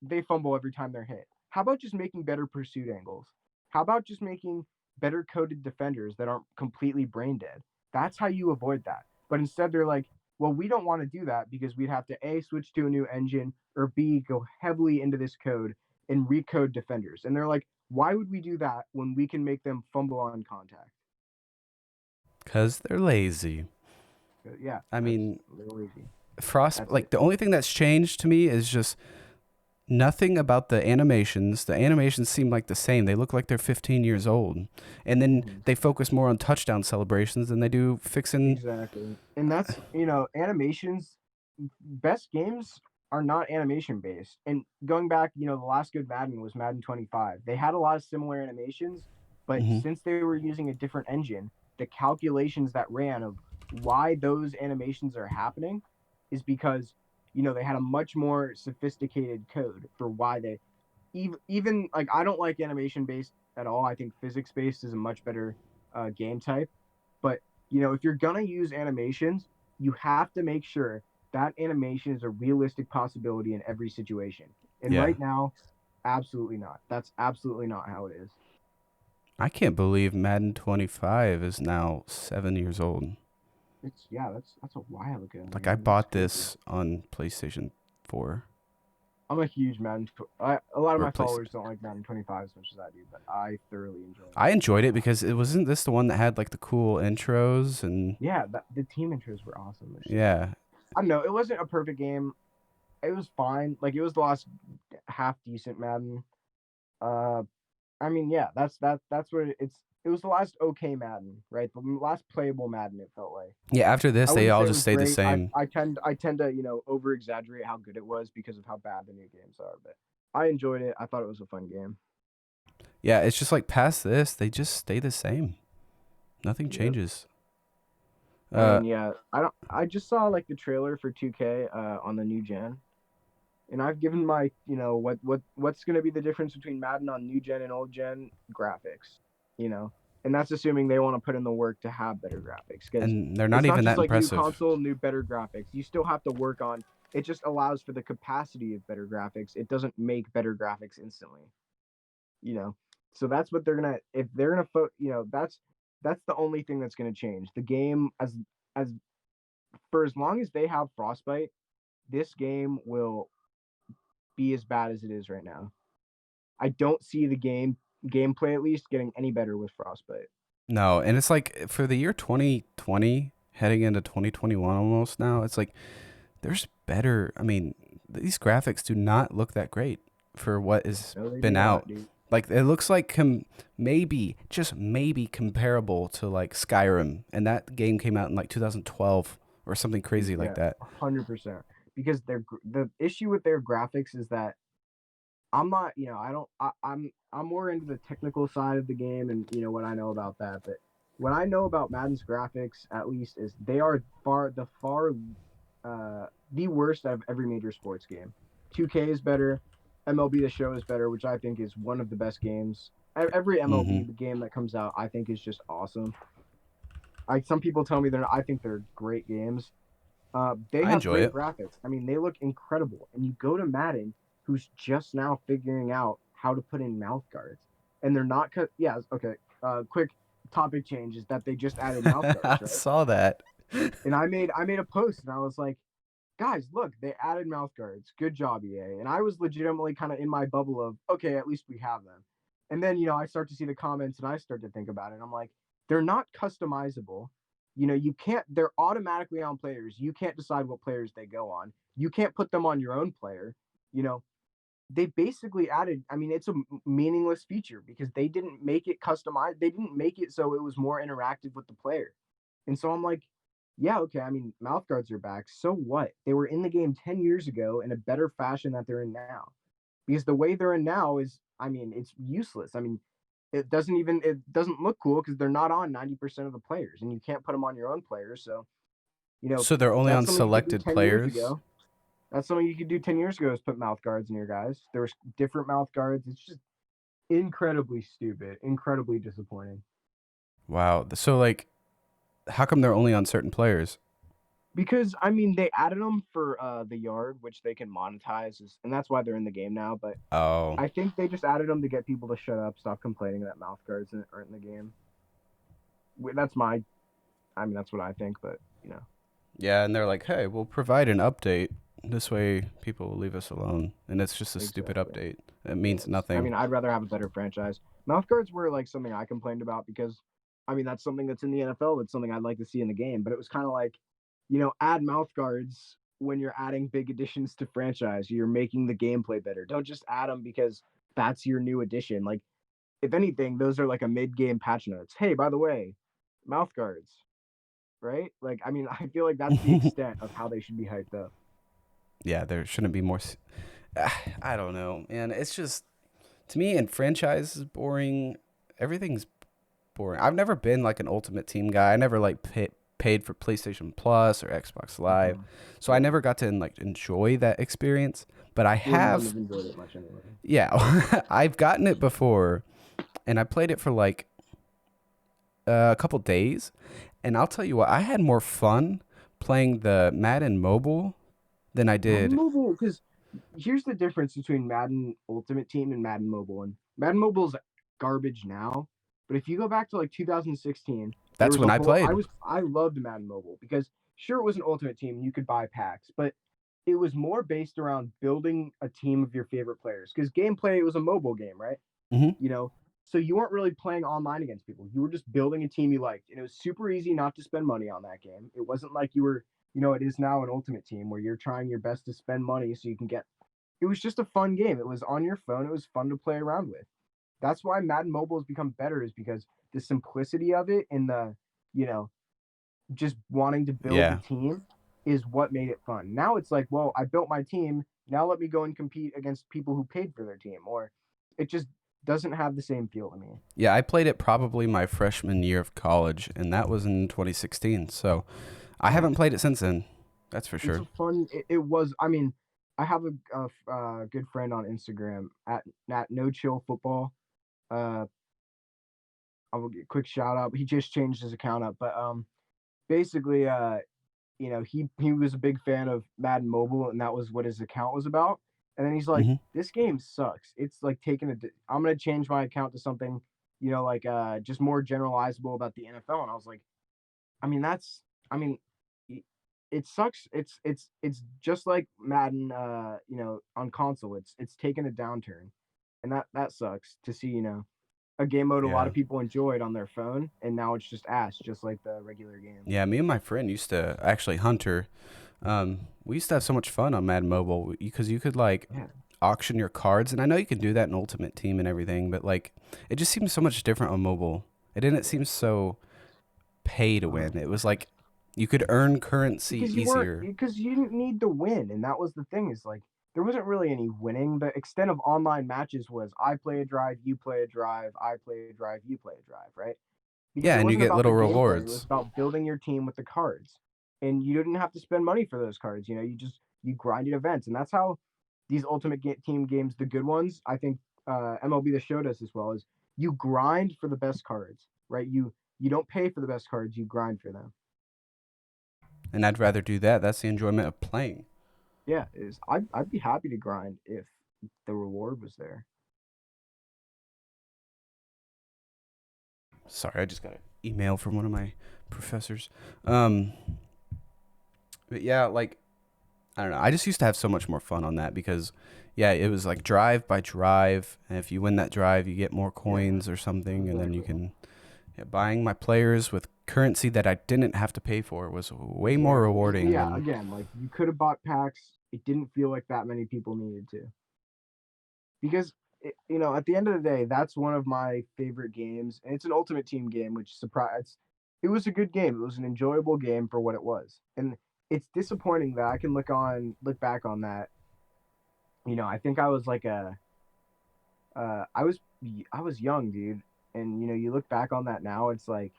they fumble every time they're hit. How about just making better pursuit angles? How about just making better coded defenders that aren't completely brain dead? That's how you avoid that. But instead, they're like, well, we don't want to do that because we'd have to A, switch to a new engine, or B, go heavily into this code and recode defenders. And they're like, why would we do that when we can make them fumble on contact? Because they're lazy. Yeah, I mean, they're lazy. Frost, That's like it. the only thing that's changed to me is just nothing about the animations. The animations seem like the same. They look like they're 15 years old. And then they focus more on touchdown celebrations than they do fixing. Exactly. And that's, animations, best games are not animation based. And going back, the last good Madden was Madden 25. They had a lot of similar animations, but Mhm. since they were using a different engine, the calculations that ran of why those animations are happening is because, they had a much more sophisticated code for why they even like I don't like animation based at all. I think physics based is a much better game type. But if you're gonna use animations, you have to make sure that animation is a realistic possibility in every situation. And Yeah. right now, absolutely not. That's absolutely not how it is. I can't believe Madden 25 is now 7 years old. That's a while ago. Like I Man. That's bought crazy. this on PlayStation 4. I'm a huge Madden. A lot of or my PlayStation. followers don't like Madden 25 as much as I do, but I thoroughly enjoy I Madden enjoyed it 25. because it wasn't this the one that had like the cool intros and Yeah, the team intros were awesome. It's just yeah. I don't know. It wasn't a perfect game. It was fine. Like it was the last half decent Madden. Uh, I mean, yeah, that's what it's. It was the last okay Madden, right? The last playable Madden. It felt like. Yeah, after I this they wouldn't all say it just was stayed the great. same. I tend to over exaggerate how good it was because of how bad the new games are. But I enjoyed it. I thought it was a fun game. Yeah, it's just like past this, they just stay the same. Nothing Yep. changes. And Uh then yeah, I don't. I just saw like the trailer for 2K on the new gen, and I've given my what's going to be the difference between Madden on new gen and old gen graphics, you know, and that's assuming they want to put in the work to have better graphics because and they're not it's not even just that like new impressive. console, new better graphics. You still have to work on. It just allows for the capacity of better graphics. It doesn't make better graphics instantly, you know. So that's what they're gonna if they're gonna that's the only thing that's gonna change the game as for as long as they have frostbite. This game will be as bad as it is right now. I don't see the gameplay at least getting any better with Frostbite. No, and it's like for the year 2020 heading into 2021 almost now, it's like there's better. I mean, these graphics do not look that great for what has No, they do been not, out. dude. Like it looks like maybe just maybe comparable to like Skyrim, and that game came out in like 2012 or something crazy like Yeah, that. 100%. Because the issue with their graphics is that I'm not, I don't, I'm more into the technical side of the game and what I know about that. But what I know about Madden's graphics, at least, is they are the worst out of every major sports game. 2K is better. MLB The Show is better, which I think is one of the best games. Every Hmm. MLB game that comes out, I think is just awesome. Some people tell me I think they're great games. They I have enjoy great it. graphics. I mean, they look incredible. And you go to Madden, who's just now figuring out how to put in mouth guards, and they're not cut. Yeah, okay. Quick topic change is that they just added mouth I guards, right? saw that. And I made a post and I was like, guys, look, they added mouth guards. Good job, EA. And I was legitimately kind of in my bubble of, okay, at least we have them. And then, I start to see the comments and I start to think about it. And I'm like, they're not customizable. You can't, they're automatically on players. You can't decide what players they go on. You can't put them on your own player. You know, they basically added, I mean, it's a meaningless feature because they didn't make it customized. They didn't make it so it was more interactive with the player. And so I'm like, yeah, okay. I mean, mouth guards are back. So what? They were in the game 10 years ago in a better fashion that they're in now. Because the way they're in now is, I mean, it's useless. I mean, it doesn't look cool because they're not on 90% of the players and you can't put them on your own players. So, So they're only that's on something you could do selected 10 years players. ago. That's something you could do 10 years ago is put mouth guards in your guys. There was different mouth guards. It's just incredibly stupid, incredibly disappointing. Wow. So like, how come they're only on certain players? Because I mean, they added them for the yard, which they can monetize, and that's why they're in the game now. But Oh, I think they just added them to get people to shut up, stop complaining that mouth guards aren't in the game. That's my, I mean, that's what I think. But yeah, and they're like, hey, we'll provide an update. This way, people will leave us alone, and it's just a stupid exactly. update. It Yeah, means I nothing. mean, I'd rather have a better franchise. Mouth guards were like something I complained about because, I mean, that's something that's in the NFL. That's something I'd like to see in the game. But it was kind of like, add mouth guards when you're adding big additions to franchise. You're making the gameplay better. Don't just add them because that's your new addition. Like, if anything, those are like a mid-game patch notes. Hey, by the way, mouth guards, right? Like, I mean, I feel like that's the extent of how they should be hyped up. Yeah, there shouldn't be more. I don't know, man. It's just to me, and franchise is boring. Everything's boring. I've never been like an Ultimate Team guy. I never like paid for PlayStation Plus or Xbox Live, Mm-hmm. so I Yeah, never got to like enjoy that experience. But I you wouldn't have, have enjoyed it much anyway. yeah, I've gotten it before, and I played it for like a couple days, and I'll tell you what, I had more fun playing the Madden mobile than I Madden did. Mobile, because here's the difference between Madden Ultimate Team and Madden Mobile. And Madden Mobile's garbage now, but if you go back to like 2016, there That's was when a I whole. played. I loved Madden Mobile because sure it was an Ultimate Team, you could buy packs, but it was more based around building a team of your favorite players because gameplay it was a mobile game, right? Hmm. You know, so you weren't really playing online against people. You were just building a team you liked, and it was super easy not to spend money on that game. It wasn't like you were, it is now an Ultimate Team where you're trying your best to spend money so you can get. It was just a fun game. It was on your phone. It was fun to play around with. That's why Madden Mobile has become better, is because the simplicity of it and the, you know, just wanting to build the Yeah. team is what made it fun. Now it's like, well, I built my team. Now let me go and compete against people who paid for their team. Or it just doesn't have the same feel to me. Yeah, I played it probably my freshman year of college, and that was in 2016. So I Yeah, haven't played it since then. That's for it's sure. a fun. It was. I mean, I have a good friend on Instagram at No Chill Football. Uh, I'll get a quick shout out. He just changed his account up, but basically, he was a big fan of Madden Mobile, and that was what his account was about. And then he's like, Hmm. "This game sucks. It's like taking a. I'm gonna change my account to something, like just more generalizable about the NFL." And I was like, I mean, I mean, it sucks. It's just like Madden, on console. It's taken a downturn, and that sucks to see. A game mode a lot Yeah. of people enjoyed on their phone, and now it's just ass, just like the regular game. Yeah, me and my friend used to actually Hunter. We used to have so much fun on Madden Mobile because you could like Yeah, auction your cards, and I know you can do that in Ultimate Team and everything, but like it just seems so much different on mobile. It didn't seem so pay to uh, win. It was like you could earn currency easier. because you didn't need to win, and that was the thing. Is like there wasn't really any winning. The extent of online matches was I play a drive, you play a drive, I play a drive, you play a drive, right? Because Yeah, it and you wasn't get about the little gameplay. It was rewards. about building your team with the cards, and you didn't have to spend money for those cards. You grinded events, and that's how these team games, the good ones, I think MLB The Show does as well. Is you grind for the best cards, right? You don't pay for the best cards, you grind for them. And I'd rather do that. That's the enjoyment of playing. Yeah, is I'd be happy to grind if the reward was there. Sorry, I just got an email from one of my professors. Um, but yeah, like I don't know. I just used to have so much more fun on that because, yeah, it was like drive by drive, and if you win that drive, you get more Yeah, coins or something, and then you exactly. can. Yeah, buying my players with currency that I didn't have to pay for was way more Exactly. And rewarding yeah, than. again, like you could have bought packs. It didn't feel like that many people needed to. Because at the end of the day, that's one of my favorite games, and it's an Ultimate Team game, which surprised. It was a good game. It was an enjoyable game for what it was, and it's disappointing that I can look back on that. I think I was like uh, I was I was young, dude, and you look back on that now, it's like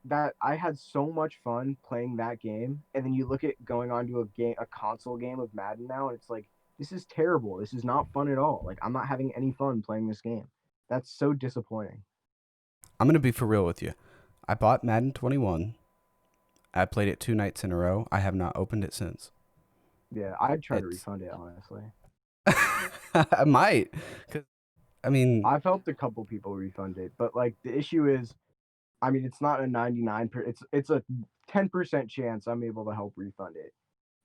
that I had so much fun playing that game, and then you look at going on to a console game of Madden now, and it's like this is terrible. This is not fun at all. Like I'm not having any fun playing this game. That's so disappointing. I'm gonna be for real with you. I bought Madden 21. I played it 2 nights in a row. I have not opened it since. Yeah, I'd try to It's. refund it honestly. I might, cause I mean, I've helped a couple people refund it, but like the issue is, I mean, it's not a 99 it's a 10% chance I'm able to help refund it.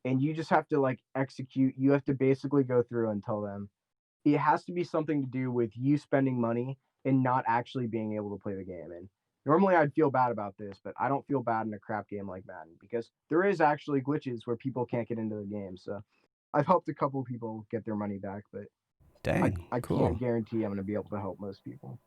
And you just have to like execute. You have to basically go through and tell them it has to be something to do with you spending money and not actually being able to play the game. And normally I'd feel bad about this, but I don't feel bad in a crap game like Madden because there is actually glitches where people can't get into the game. So I've helped a couple people get their money back, but I, dang, I can't cool. guarantee I'm going to be able to help most people.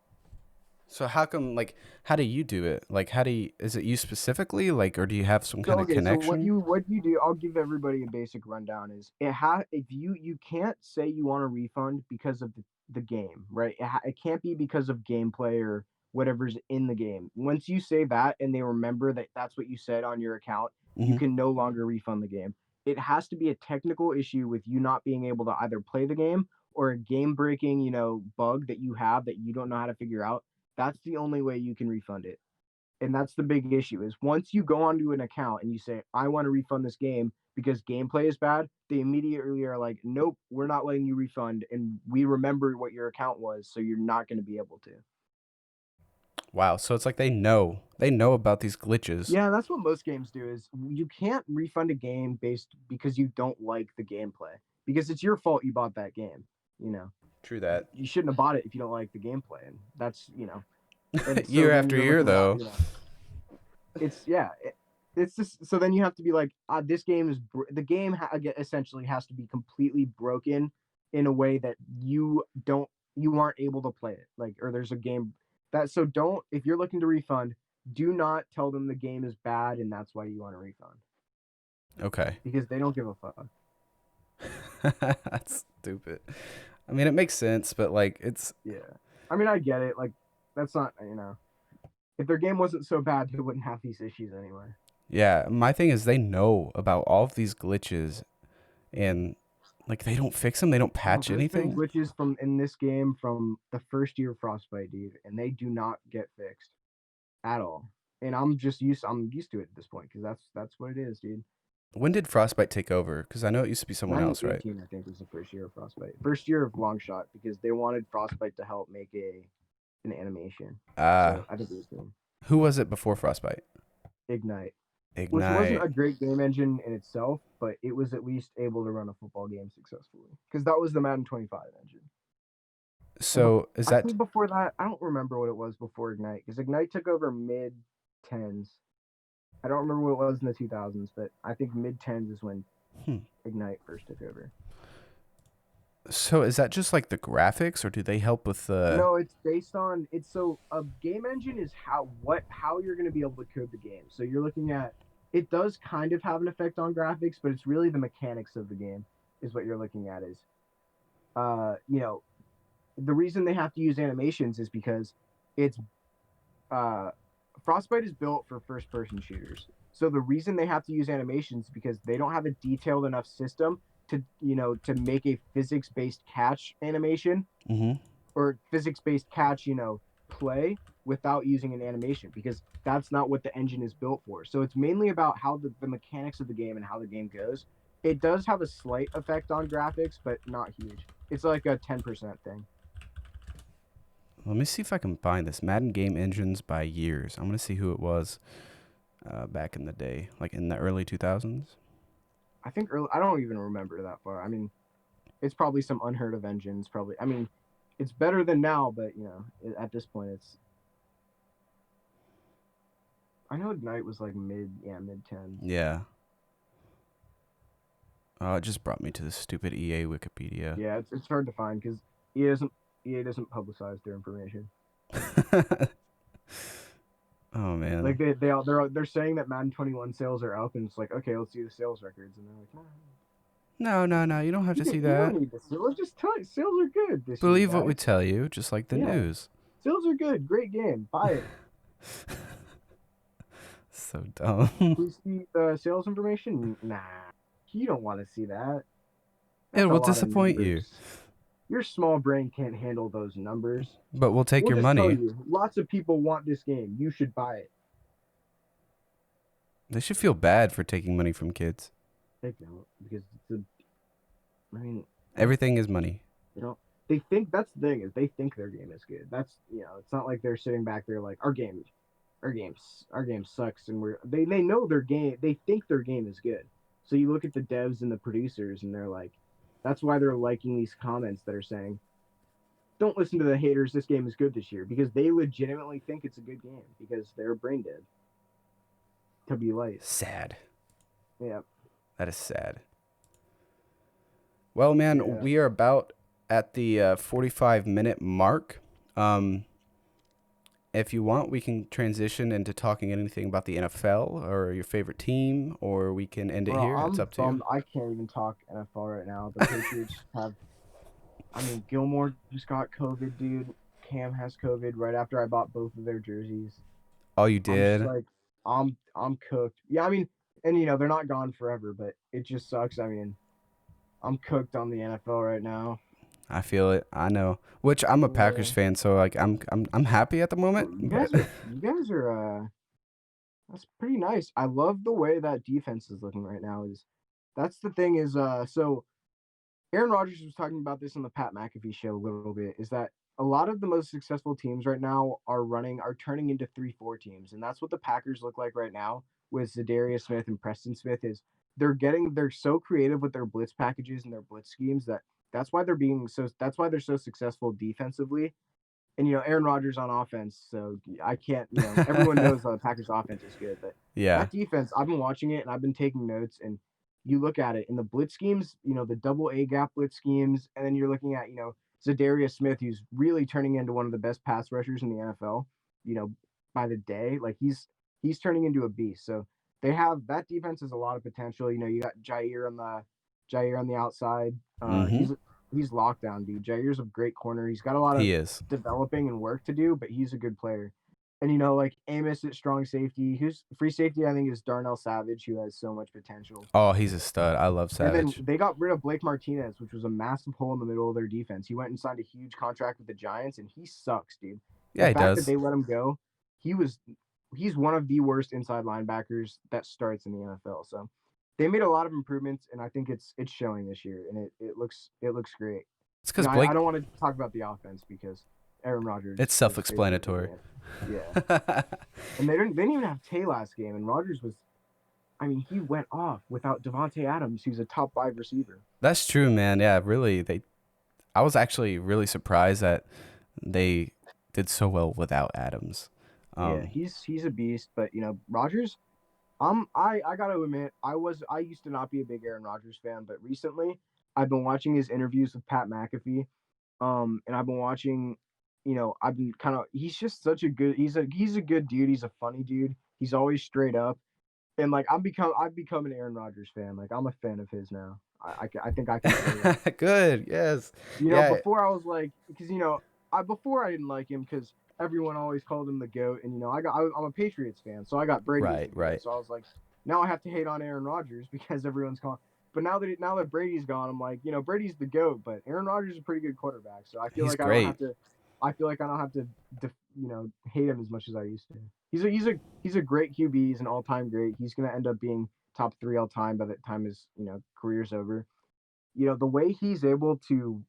So how come, like, how do you do it? Like, is it you specifically, like, or do you have some So kind of okay, so what connection? you what you do? I'll give everybody a basic rundown. Is if you can't say you want a refund because of the game, right? It can't be because of gameplay or whatever's in the game. Once you say that and they remember that that's what you said on your account, you Hmm. can no longer refund the game. It has to be a technical issue with you not being able to either play the game or a game breaking, bug that you have that you don't know how to figure out. That's the only way you can refund it, and that's the big issue. Is once you go onto an account and you say I want to refund this game because gameplay is bad, they immediately are like, nope, we're not letting you refund, and we remember what your account was, so you're not going to be able to. Wow. So it's like they know about these glitches. Yeah, that's what most games do. Is you can't refund a game because you don't like the gameplay, because it's your fault you bought that game. You know, True that. you shouldn't have bought it if you don't like the gameplay, and that's and so Year then after you're year, looking at though. It's just, so then you have to be like, this game is the game essentially has to be completely broken in a way that you aren't able to play it, like, or there's a game that, so don't, if you're looking to refund, do not tell them the game is bad and that's why you want a refund, Okay. because they don't give a fuck. That's stupid. I mean, it makes sense, but like it's Yeah, I mean, I get it, like, that's not, if their game wasn't so bad, they wouldn't have these issues anyway. yeah, my thing is they know about all of these glitches and like they don't fix them, they don't patch There's been anything. glitches from in this game from the first year of Frostbite, dude, and they do not get fixed at all. And I'm used to it at this point, because that's what it is, dude. When did Frostbite take over? Because I know it used to be someone Madden else, right? 18, I think, was the first year of Frostbite. First year of Longshot, because they wanted Frostbite to help make an animation. Uh, So I think it was them. who was it before Frostbite? Ignite, which wasn't Ignite. a great game engine in itself, but it was at least able to run a football game successfully, because that was the Madden 25 engine. And So is I that think before that, I don't remember what it was before Ignite, because Ignite took over mid tens. I don't remember what it was in the 2000s, but I think mid tens is when hmm. Ignite first took over. So is that just like the graphics, or do they help with the? No, it's based on, it's, so a game engine is how you're going to be able to code the game. So you're looking at, it does kind of have an effect on graphics, but it's really the mechanics of the game is what you're looking at. Is the reason they have to use animations is because it's Frostbite is built for first person shooters. So the reason they have to use animations is because they don't have a detailed enough system to make a physics based catch animation, Mm-hmm. or physics based catch, play without using an animation, because that's not what the engine is built for. So it's mainly about how the mechanics of the game and how the game goes. It does have a slight effect on graphics, but not huge. It's like a 10% thing. Let me see if I can find this Madden game engines by years. I'm gonna see who it was back in the day, like in the early 2000s. I think I don't even remember that far. I mean, it's probably some unheard of engines. Probably. I mean, it's better than now, but at this point, it's. I know Ignite was like mid 10. Yeah. Oh, it just brought me to this stupid EA Wikipedia. Yeah, it's hard to find because EA doesn't publicize their information. Oh man. Like they're saying that Madden 21 sales are up, and it's like, okay, let's see the sales records, and they're like, No. You don't have to see you don't that. need the sales. Just tell it, sales are good this year, Believe what we guys. tell you, just like the Yeah, news. sales are good. Great game. Buy it. So dumb. Please see the sales information. Nah, you don't want to see that. It That's a will lot of disappoint you, numbers. Your small brain can't handle those numbers. but we'll take We'll your just tell money. you, lots of people want this game. You should buy it. They should feel bad for taking money from kids. They don't, because I mean, Everything is money. they think, that's the thing, is they think their game is good. That's, it's not like they're sitting back there like, our game sucks, and they know their game. They think their game is good. So you look at the devs and the producers, and they're like, that's why they're liking these comments that are saying, don't listen to the haters. This game is good this year, because they legitimately think it's a good game, because they're brain dead to be light. Sad. Yeah. That is sad. Well, man, Yeah. we are about at the 45-minute mark. If you want, we can transition into talking anything about the NFL or your favorite team, or we can end it here. It's up to you. I can't even talk NFL right now. The Patriots Gilmore just got COVID, dude. Cam has COVID right after I bought both of their jerseys. Oh, you I'm just did? like, I'm cooked. Yeah, and they're not gone forever, but it just sucks. I'm cooked on the NFL right now. I feel it. I know. Which I'm a Packers fan, so like I'm happy at the moment. You guys are that's pretty nice. I love the way that defense is looking right now. That's the thing is so Aaron Rodgers was talking about this on the Pat McAfee show a little bit, is that a lot of the most successful teams right now are turning into 3-4 teams, and that's what the Packers look like right now with Zadarius Smith and Preston Smith. Is they're so creative with their blitz packages and their blitz schemes that's why they're so successful defensively. And Aaron Rodgers on offense, so I can't. Everyone knows the Packers offense is good, but Yeah, that defense, I've been watching it and I've been taking notes. And you look at it in the blitz schemes, the double A gap blitz schemes, and then you're looking at Zadarius Smith, who's really turning into one of the best pass rushers in the NFL. You know, by the day, like he's turning into a beast. So they have that defense has a lot of potential. You got Jair on the outside. mm-hmm. He's lockdown, dude. Jair's a great corner. He's got a lot of He is. developing and work to do, but he's a good player. And like Amos at strong safety, who's free safety, I think is Darnell Savage, who has so much potential. Oh, he's a stud. I love And then Savage. they got rid of Blake Martinez, which was a massive hole in the middle of their defense. He went and signed a huge contract with the Giants, and he sucks, dude. Yeah, The he fact that does. they let him go, he's one of the worst inside linebackers that starts in the NFL. So they made a lot of improvements, and I think it's showing this year, and it looks great. It's because I Blake. don't want to talk about the offense because Aaron Rodgers It's is basically self-explanatory. it. Yeah, and they didn't even have Tay last game, and Rodgers was. I mean, he went off without Devontae Adams, who's a top 5 receiver. That's true, man. Yeah, really. I was actually really surprised that they did so well without Adams. Yeah, Um, he's a beast, but Rodgers. I gotta admit, I used to not be a big Aaron Rodgers fan, but recently I've been watching his interviews with Pat McAfee, and I've been watching, I've been kind of he's a good dude. He's a funny dude. He's always straight up, and like I've become an Aaron Rodgers fan. Like I'm a fan of his now. I think I can say that. good. Yes. Yeah. Before I was like, because before I didn't like him because everyone always called him the goat, and I'm a Patriots fan, so I got Brady as Right. the goat. Right. So I was like, now I have to hate on Aaron Rodgers because everyone's calling. But now that Brady's gone, I'm like, Brady's the goat, but Aaron Rodgers is a pretty good quarterback. So I feel He's like I don't great. have to. I feel like I don't have to, hate him as much as I used to. He's a great QB. He's an all-time great. He's gonna end up being top 3 all time by the time his career's over. The way he's able to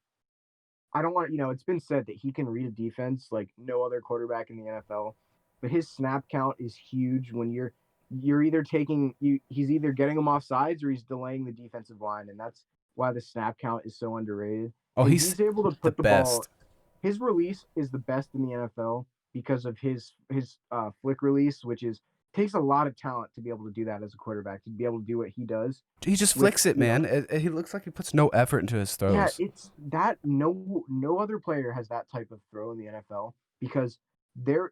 I don't want it's been said that he can read a defense like no other quarterback in the NFL, but his snap count is huge when you're either he's either getting them off sides or he's delaying the defensive line, and that's why the snap count is so underrated. Oh, And he's he's able to the put the ball. best. His release is the best in the NFL because of his flick release, which is takes a lot of talent to be able to do that as a quarterback, to be able to do what he does He just with flicks it, man. He looks like he puts no effort into his yeah, throws. it's that no other player has that type of throw in the NFL because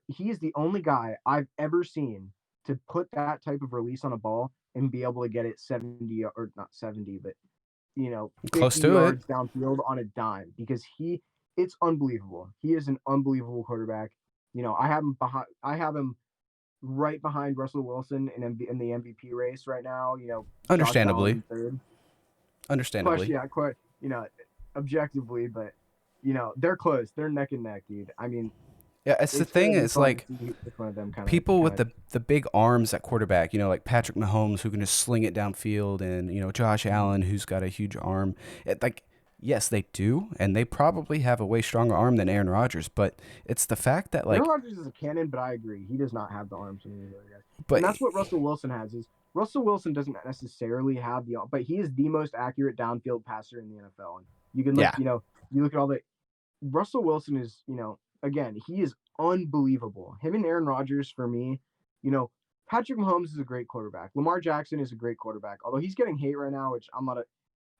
he is the only guy I've ever seen to put that type of release on a ball and be able to get it 70 or not 70, but Close 50 to it. yards downfield on a dime because it's unbelievable. He is an unbelievable quarterback. I have him right behind Russell Wilson in the MVP race right now. Josh Allen Understandably. in third. Plus, Understandably. yeah, quite, objectively, but they're close. They're neck and neck, dude. I mean, Yeah, it's the it's thing. gonna be It's fun to like see which one of them people with kind of. the big arms at quarterback, like Patrick Mahomes who can just sling it downfield, and Josh Allen who's got a huge arm. Yes, they do, and they probably have a way stronger arm than Aaron Rodgers. But it's the fact that Aaron Rodgers is a cannon, but I agree he does not have the arms of any of the other guys, and but that's what Russell Wilson has. Is Russell Wilson doesn't necessarily have but he is the most accurate downfield passer in the NFL. And you can look, yeah, you look at all the Russell Wilson is, again, he is unbelievable. Him and Aaron Rodgers for me, you know, Patrick Mahomes is a great quarterback. Lamar Jackson is a great quarterback, although he's getting hate right now, which I'm not a.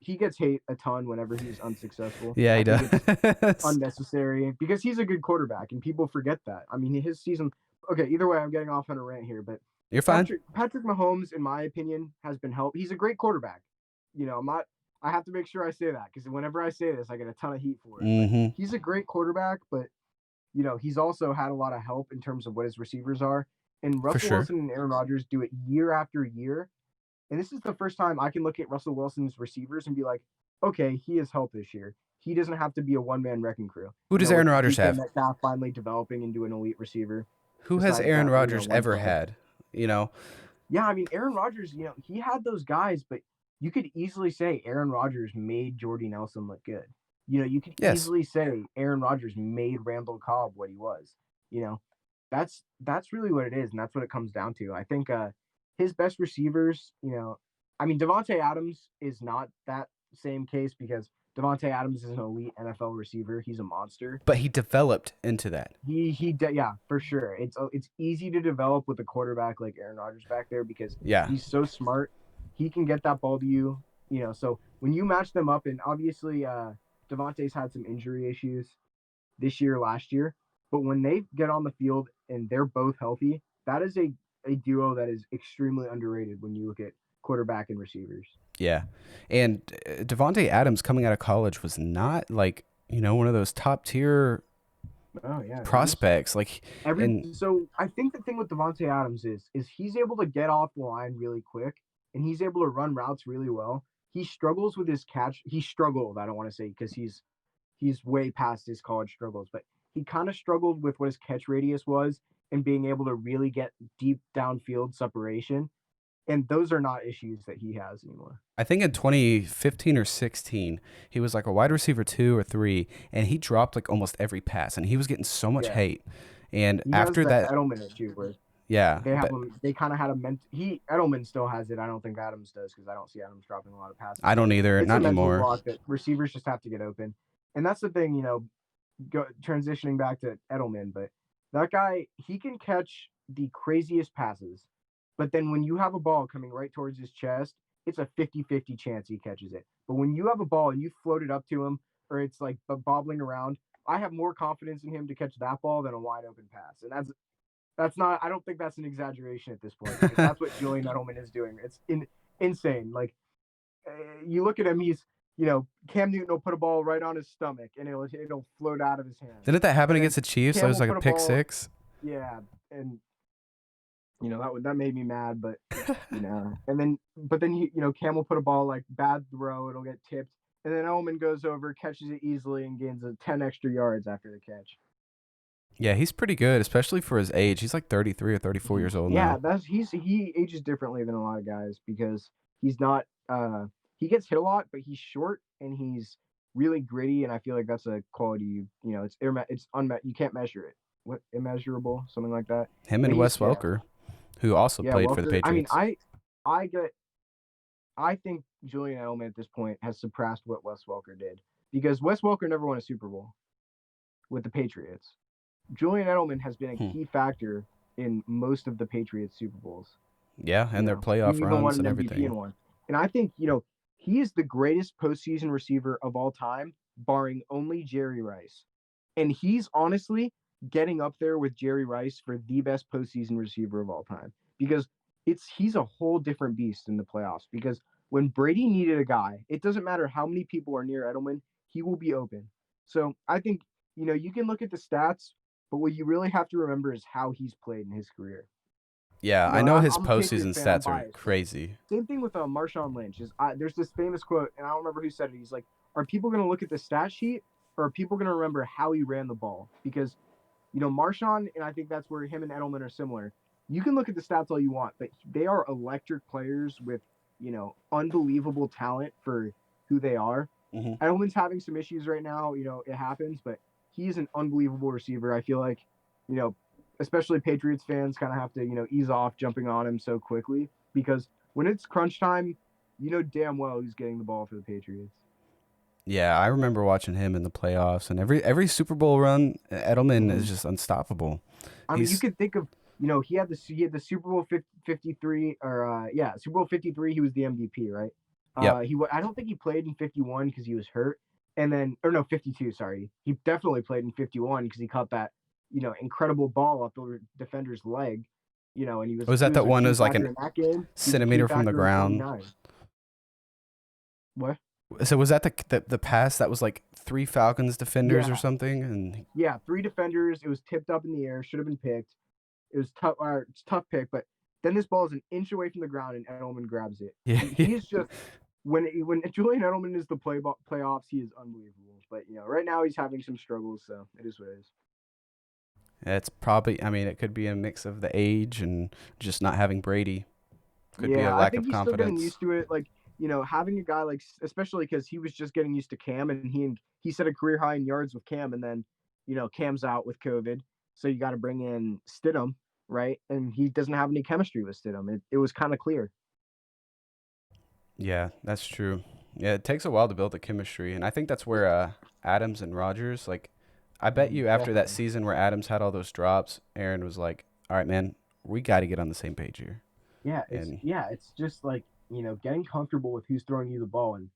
He gets hate a ton whenever he's unsuccessful. yeah, I he think it's does. unnecessary because he's a good quarterback and people forget that. I mean, his season. Okay, either way, I'm getting off on a rant here, but You're fine. Patrick Mahomes, in my opinion, has been helped. He's a great quarterback. I'm not. I have to make sure I say that because whenever I say this, I get a ton of heat for it. But Mm-hmm. he's a great quarterback, but he's also had a lot of help in terms of what his receivers are. And For Russell sure. Wilson and Aaron Rodgers do it year after year. And this is the first time I can look at Russell Wilson's receivers and be like, okay, he has help this year. He doesn't have to be a one-man wrecking crew. Who does Aaron With Rodgers DK have? Metcalf finally developing into an elite receiver. Who has Besides Aaron that, Rodgers one ever play. had? You know, Yeah, I mean, Aaron Rodgers, he had those guys, but you could easily say Aaron Rodgers made Jordy Nelson look good. You could Yes, easily say Aaron Rodgers made Randall Cobb what he was. You know, that's really what it is, and that's what it comes down to. I think his best receivers, I mean Devontae Adams is not that same case because Devontae Adams is an elite NFL receiver. He's a monster. but he developed into that. Yeah, for sure. It's easy to develop with a quarterback like Aaron Rodgers back there because Yeah, he's so smart. He can get that ball to you. So when you match them up, and obviously Devontae's had some injury issues this year, last year, but when they get on the field and they're both healthy, that is a duo that is extremely underrated when you look at quarterback and receivers. yeah. And Devontae Adams coming out of college was not like, one of those top tier Oh yeah, he's prospects. Like, and so I think the thing with Devontae Adams is he's able to get off the line really quick and he's able to run routes really well. He struggles with his catch. He struggled, I don't want to say because he's way past his college struggles, but he kind of struggled with what his catch radius was and being able to really get deep downfield separation. And those are not issues that he has anymore. I think in 2015 or 16, he was like a wide receiver 2 or 3, and he dropped like almost every pass, and he was getting so much Yeah. hate. And He has after the that, Edelman issue where yeah, they have but him. They kind of had a Edelman still has it. I don't think Adams does because I don't see Adams dropping a lot of passes. I don't But either, it's a not mental anymore. block that receivers just have to get open, and that's the thing. Transitioning back to Edelman, but that guy he can catch the craziest passes, but then when you have a ball coming right towards his chest, it's a 50-50 chance he catches it. But when you have a ball and you float it up to him, or it's like bobbling around, I have more confidence in him to catch that ball than a wide open pass, and that's not. I don't think that's an exaggeration at this point because that's what Julian Edelman is doing. It's insane. Like you look at him, he's Cam Newton will put a ball right on his stomach and it'll float out of his hands. Didn't that happen And then against the Chiefs? It Cam was will like a put a pick ball, six. yeah, and that made me mad, but and then Cam will put a ball like bad throw, it'll get tipped, and then Edelman goes over, catches it easily, and gains 10 extra yards after the catch. Yeah, he's pretty good, especially for his age. He's like 33 or 34 years old Yeah, now. he ages differently than a lot of guys because he's not he gets hit a lot, but he's short and he's really gritty, and I feel like that's a quality it's unmet you can't measure it. What immeasurable, something like that. Him But and he's Wes Welker, who also yeah, played for the Welker. I mean, Patriots. I get I think Julian Edelman at this point has surpassed what Wes Welker did because Wes Welker never won a Super Bowl with the Patriots. Julian Edelman has been a key factor in most of the Patriots Super Bowls. Yeah, and their He playoff even won runs an and MVP in everything. one. And I think, he is the greatest postseason receiver of all time, barring only Jerry Rice. And he's honestly getting up there with Jerry Rice for the best postseason receiver of all time. Because he's a whole different beast in the playoffs. Because when Brady needed a guy, it doesn't matter how many people are near Edelman, he will be open. So I think, you can look at the stats, but what you really have to remember is how he's played in his career. Yeah, I And know his I'm a Patriot postseason fan. I'm stats are biased, but crazy. same thing with Marshawn Lynch. There's this famous quote, and I don't remember who said it. He's like, "Are people going to look at the stat sheet, or are people going to remember how he ran the ball?" Because Marshawn, and I think that's where him and Edelman are similar. You can look at the stats all you want, but they are electric players with unbelievable talent for who they are. Mm-hmm. Edelman's having some issues right now. It happens, but he's an unbelievable receiver. I feel like, especially Patriots fans kind of have to, ease off jumping on him so quickly because when it's crunch time, damn well he's getting the ball for the Patriots. Yeah, I remember watching him in the playoffs, and every Super Bowl run, Edelman is just unstoppable. I mean, you He's could think of, he had the Super Bowl 53 or Super Bowl 53. He was the MVP, right? Yep. I don't think he played in 51 because he was hurt, and then 52. Sorry, he definitely played in 51 because he caught that incredible ball off the defender's leg, and he Was he that was that a one? It key was like factor an in that game. He was a key centimeter from the factor in ground. 79. What? So was that the pass that was like 3 Falcons defenders or Yeah, something? And yeah, 3 defenders. It was tipped up in the air. Should have been picked. It was tough. It's tough pick, but then this ball is an inch away from the ground and Edelman grabs it. yeah, He's just when Julian Edelman is the playoffs, he is unbelievable. But right now he's having some struggles, so it is what it is. it's probably. I mean, it could be a mix of the age and just not having Brady. Could be a Yeah, I lack think of he's still getting confidence. used to it. Like having a guy like, especially because he was just getting used to Cam, and he set a career high in yards with Cam, and then Cam's out with COVID, so you got to bring in Stidham, right? And he doesn't have any chemistry with Stidham. It was kind of clear. Yeah, that's true. Yeah, it takes a while to build the chemistry, and I think that's where Adams and Rogers, like, I bet you after that Definitely. season where Adams had all those drops, Aaron was like, "All right, man, we got to get on the same page here." And It's just like getting comfortable with who's throwing you the ball, and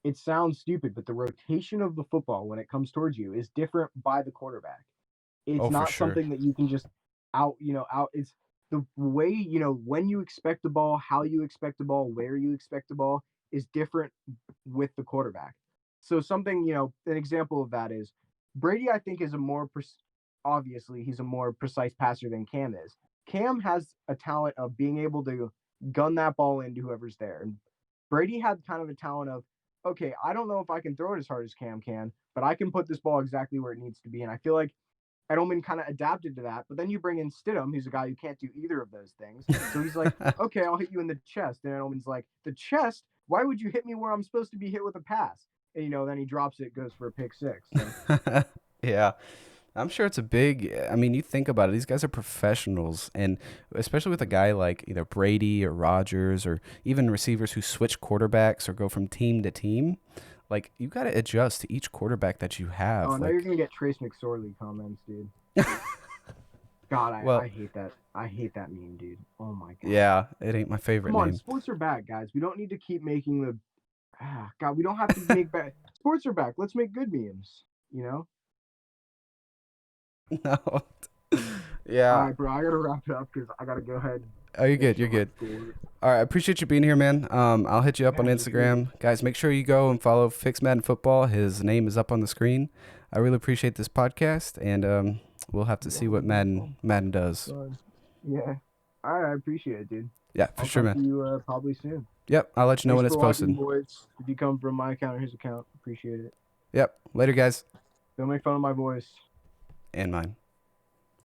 it sounds stupid, but the rotation of the football when it comes towards you is different by the quarterback. It's oh, for not sure. something that you can just out. It's the way, when you expect the ball, how you expect the ball, where you expect the ball is different with the quarterback. So something, an example of that is Brady, I think, is obviously he's a more precise passer than Cam is. Cam has a talent of being able to gun that ball into whoever's there. And Brady had kind of a talent of, okay, I don't know if I can throw it as hard as Cam can, but I can put this ball exactly where it needs to be. And I feel like Edelman kind of adapted to that. But then you bring in Stidham, who's a guy who can't do either of those things. So he's like, okay, I'll hit you in the chest. And Edelman's like, the chest? Why would you hit me where I'm supposed to be hit with a pass? And, then he drops it, goes for a pick six. So, Yeah, I'm sure it's a big. I mean, you think about it; these guys are professionals, and especially with a guy like either Brady or Rogers, or even receivers who switch quarterbacks or go from team to team. Like you got to adjust to each quarterback that you oh, have. now you're Like, going to get Trace McSorley comments, dude. God, I well, hate that. I hate that meme, dude. Oh, my God. yeah, it ain't my favorite Come on, name. sports are back, guys. We don't need to keep making God, we don't have to make bad. Sports are back. Let's make good memes, you know? No. All Yeah. right, bro. I gotta wrap it up because I gotta go ahead and Oh, you're good. finish You're up my good. schoolwork. All right, I appreciate you being here, man. I'll hit you up Yeah, on you too. Instagram, guys. Make sure you go and follow Fix Madden Football. His name is up on the screen. I really appreciate this podcast, and we'll have to Yeah, see what man, no Madden does. problem. Yeah. All right, I appreciate it, dude. Yeah, for I'll sure, talk man. to you probably soon. Yep, I'll let you know Thanks when it's for watching, posted. boys. If you come from my account or his account, appreciate it. Yep, later, guys, Don't make fun of my voice. and mine.